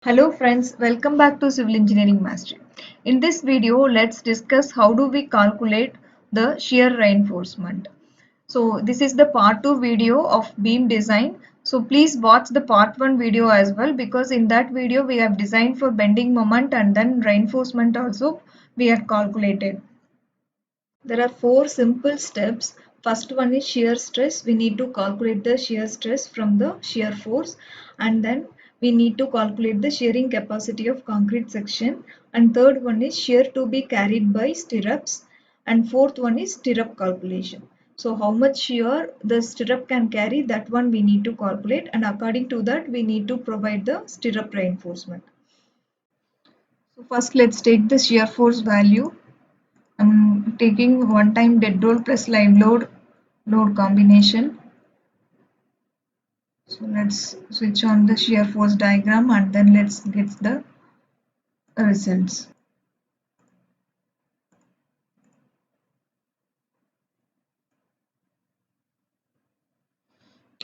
Hello friends, welcome back to Civil Engineering Mastery. In this video, let's discuss how do we calculate the shear reinforcement. So this is the part 2 video of beam design. So please watch the part 1 video as well because in that video we have designed for bending moment and then reinforcement also we have calculated. There are 4 simple steps. First one is shear stress. We need to calculate the shear stress from the shear force, and then we need to calculate the shearing capacity of concrete section, and third one is shear to be carried by stirrups, and fourth one is stirrup calculation. So how much shear the stirrup can carry, that one we need to calculate, and according to that we need to provide the stirrup reinforcement. So first let's take the shear force value. I'm taking one time dead roll plus live load combination. So let's switch on the shear force diagram and then let's get the results.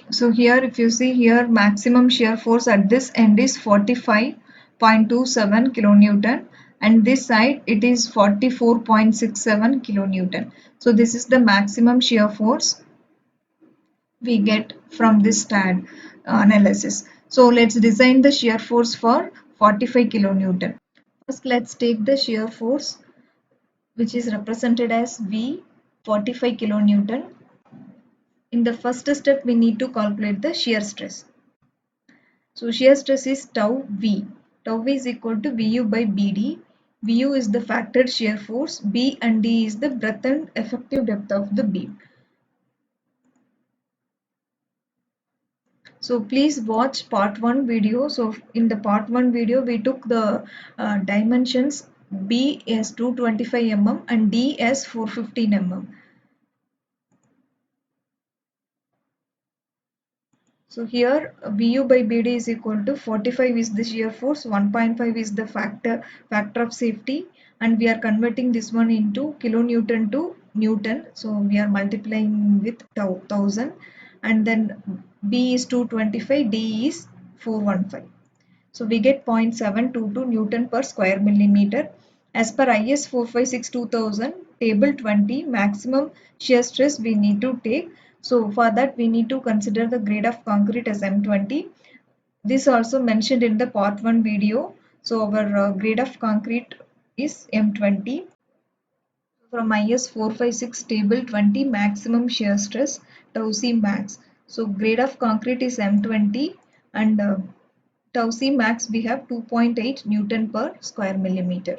So here if you see here, maximum shear force at this end is 45.27 kilonewton and this side it is 44.67 kilonewton. So this is the maximum shear force we get from this STAD analysis. So let's design the shear force for 45 kilonewton. First let's take the shear force which is represented as V 45 kilonewton. In the first step we need to calculate the shear stress. So shear stress is tau V. Tau V is equal to Vu by Bd. Vu is the factored shear force. B and D is the breadth and effective depth of the beam. So please watch part 1 video. So in the part 1 video we took the dimensions B as 225 mm and D as 415 mm. So here Bu by Bd is equal to 45 is the shear force, 1.5 is the factor of safety, and we are converting this one into kilonewton to Newton. So we are multiplying with 1000 and then B is 225, D is 415. So we get 0.722 Newton per square millimeter. As per IS 456-2000, table 20, maximum shear stress we need to take. So for that we need to consider the grade of concrete as M20. This also mentioned in the part 1 video. So our grade of concrete is M20. From IS 456 table 20, maximum shear stress tau C max. So grade of concrete is M20 and tau C max we have 2.8 Newton per square millimeter.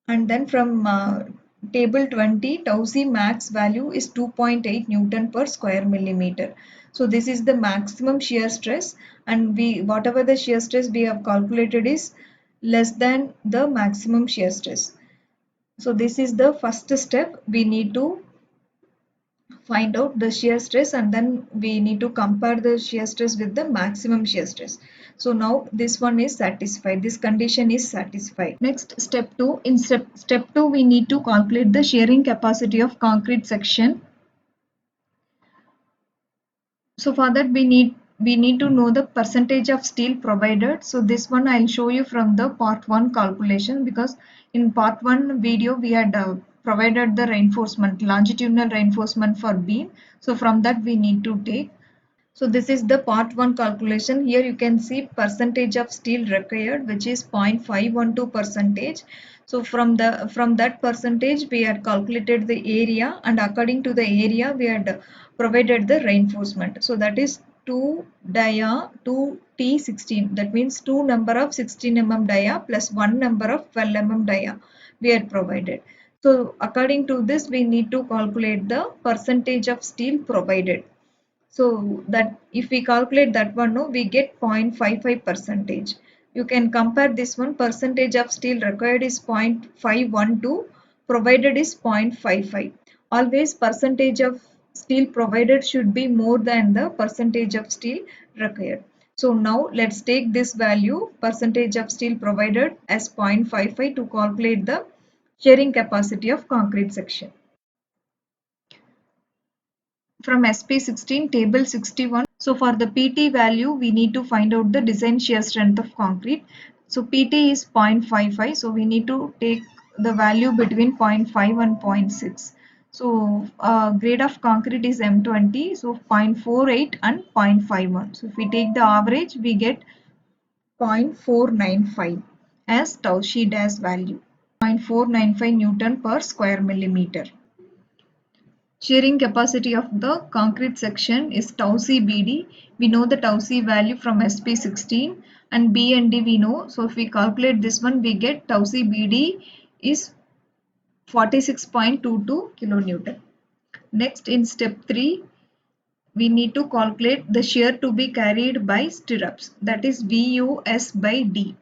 And then from table 20, tau C max value is 2.8 Newton per square millimeter. So this is the maximum shear stress, and whatever the shear stress we have calculated is less than the maximum shear stress. So this is the first step. We need to find out the shear stress and then we need to compare the shear stress with the maximum shear stress. So now this one is satisfied. This condition is satisfied. Next, step 2. In step 2 we need to calculate the shearing capacity of concrete section. So for that we need to know the percentage of steel provided. So this one I'll show you from the part 1 calculation because in part 1 video we had provided the reinforcement, longitudinal reinforcement for beam. So from that we need to take. So this is the part 1 calculation. Here you can see percentage of steel required, which is 0.512 percentage. So from that percentage we had calculated the area, and according to the area we had provided the reinforcement. So that is 2 dia 2 T16. That means 2 number of 16 mm dia plus 1 number of 12 mm dia we had provided. So according to this we need to calculate the percentage of steel provided. So that if we calculate that one, no, we get 0.55 percentage. You can compare this one. Percentage of steel required is 0.512, provided is 0.55. Always percentage of steel provided should be more than the percentage of steel required. So now let's take this value, percentage of steel provided, as 0.55 to calculate the shearing capacity of concrete section. from SP16 table 61. So for the PT value, we need to find out the design shear strength of concrete. So PT is 0.55. So we need to take the value between 0.5 and 0.6. So grade of concrete is M20. So 0.48 and 0.51. So if we take the average, we get 0.495 as Tauchi dash value. 0.495 Newton per square millimeter. Shearing capacity of the concrete section is tau c BD. We know the tau c value from SP16 and B and D we know. So if we calculate this one, we get tau c BD is 46.22 kilonewton. Next, in step 3, we need to calculate the shear to be carried by stirrups, that is VUS by D.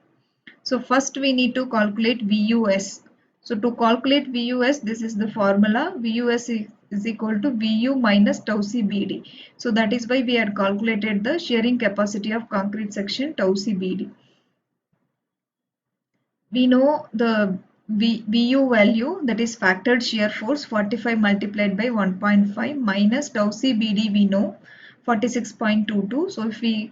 So first we need to calculate VUS. So to calculate VUS, this is the formula. VUS is equal to VU minus tau c BD. So that is why we had calculated the shearing capacity of concrete section tau c BD. We know the VU value, that is factored shear force, 45 multiplied by 1.5 minus tau c BD we know 46.22. So if we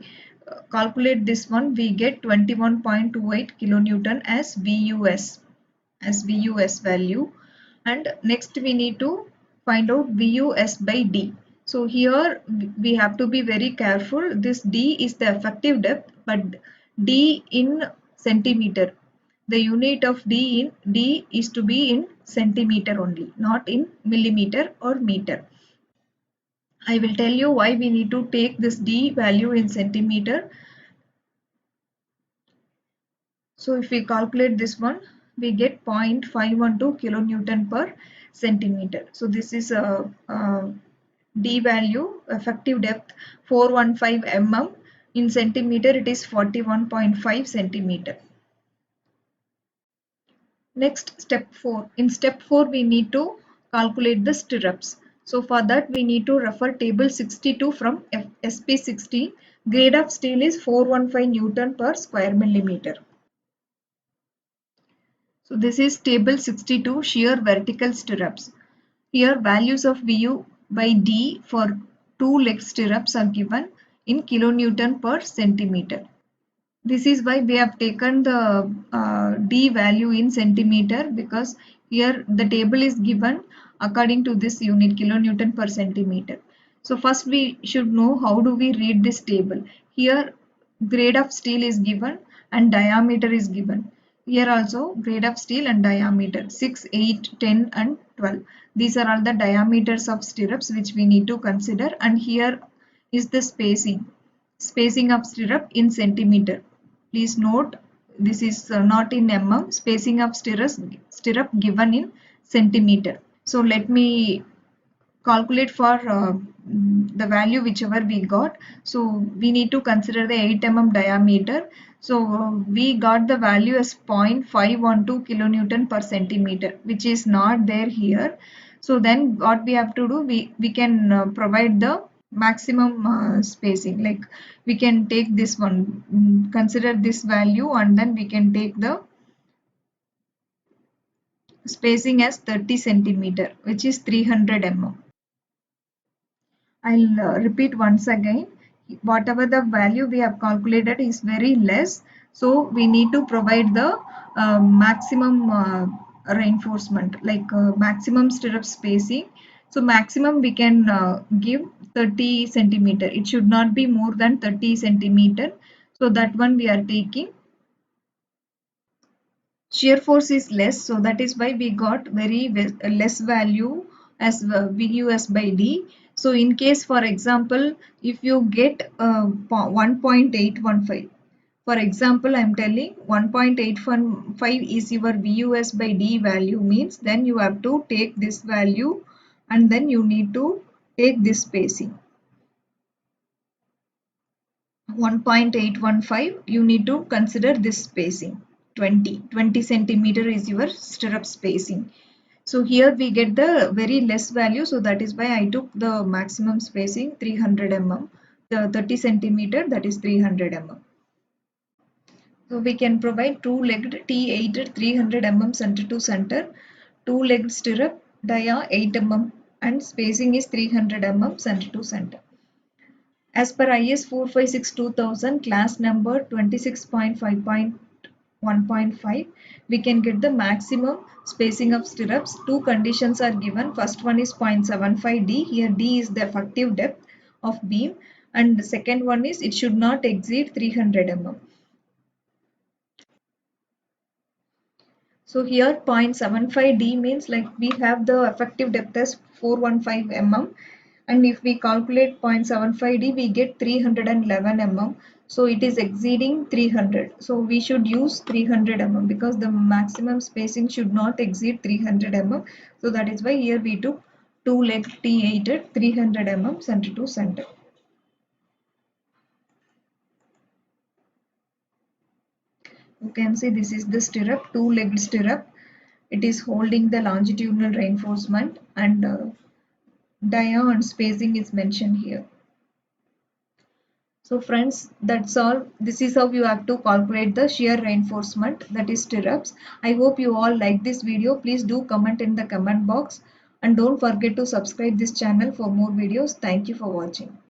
calculate this one, we get 21.28 kilonewton as VUS value. And next we need to find out VUS by D. So here we have to be very careful. This D is the effective depth, but D in centimeter. The unit of D is to be in centimeter only, not in millimeter or meter. I will tell you why we need to take this D value in centimeter. So if we calculate this one, we get 0.512 kilonewton per centimeter. So this is a D value, effective depth 415 mm. In centimeter it is 41.5 centimeter. Next, step 4. In step 4 we need to calculate the stirrups. So for that we need to refer table 62 from SP16. Grade of steel is 415 Newton per square millimeter. So this is table 62 shear vertical stirrups. Here values of VU by D for two leg stirrups are given in kilonewton per centimeter. This is why we have taken the D value in centimeter, because here the table is given according to this unit, kilonewton per centimeter. So first we should know how do we read this table. Here grade of steel is given and diameter is given. Here also grade of steel and diameter 6, 8, 10 and 12. These are all the diameters of stirrups which we need to consider, and here is the spacing of stirrup in centimeter. Please note this is not in mm, spacing of stirrup given in centimeter. So let me calculate for the value whichever we got. So we need to consider the 8 mm diameter. So we got the value as 0.512 kilonewton per centimeter, which is not there here. So then what we have to do, we can provide the maximum spacing, like we can take this one, consider this value, and then we can take the spacing as 30 centimeter, which is 300 mm. I'll repeat once again. Whatever the value we have calculated is very less, so we need to provide the maximum reinforcement, like maximum stirrup spacing. So maximum we can give 30 centimeter. It should not be more than 30 centimeter. So that one we are taking. Shear force is less, so that is why we got very less value as VUS by D. So in case, for example, if you get 1.815, for example, I am telling 1.815 is your VUS by D value, means then you have to take this value and then you need to take this spacing. 1.815, you need to consider this spacing. 20 centimeter is your stirrup spacing. So here we get the very less value, so that is why I took the maximum spacing 300 mm. The 30 centimeter, that is 300 mm. So we can provide two-legged T8 300 mm center to center, two-legged stirrup dia 8 mm and spacing is 300 mm center to center. As per IS 456-2000 class number 26.5.1.5, we can get the maximum spacing of stirrups. Two conditions are given. First one is 0.75 D. Here D is the effective depth of beam, and the second one is it should not exceed 300 mm. So here 0.75 D means like we have the effective depth as 415 mm, and if we calculate 0.75 D we get 311 mm. So it is exceeding 300. So we should use 300 mm because the maximum spacing should not exceed 300 mm. So that is why here we took 2 leg T8 at 300 mm center to center. You can see this is the stirrup, two-legged stirrup. It is holding the longitudinal reinforcement, and dia and spacing is mentioned here. So friends, that's all. This is how you have to calculate the shear reinforcement, that is stirrups. I hope you all like this video. Please do comment in the comment box, and don't forget to subscribe this channel for more videos. Thank you for watching.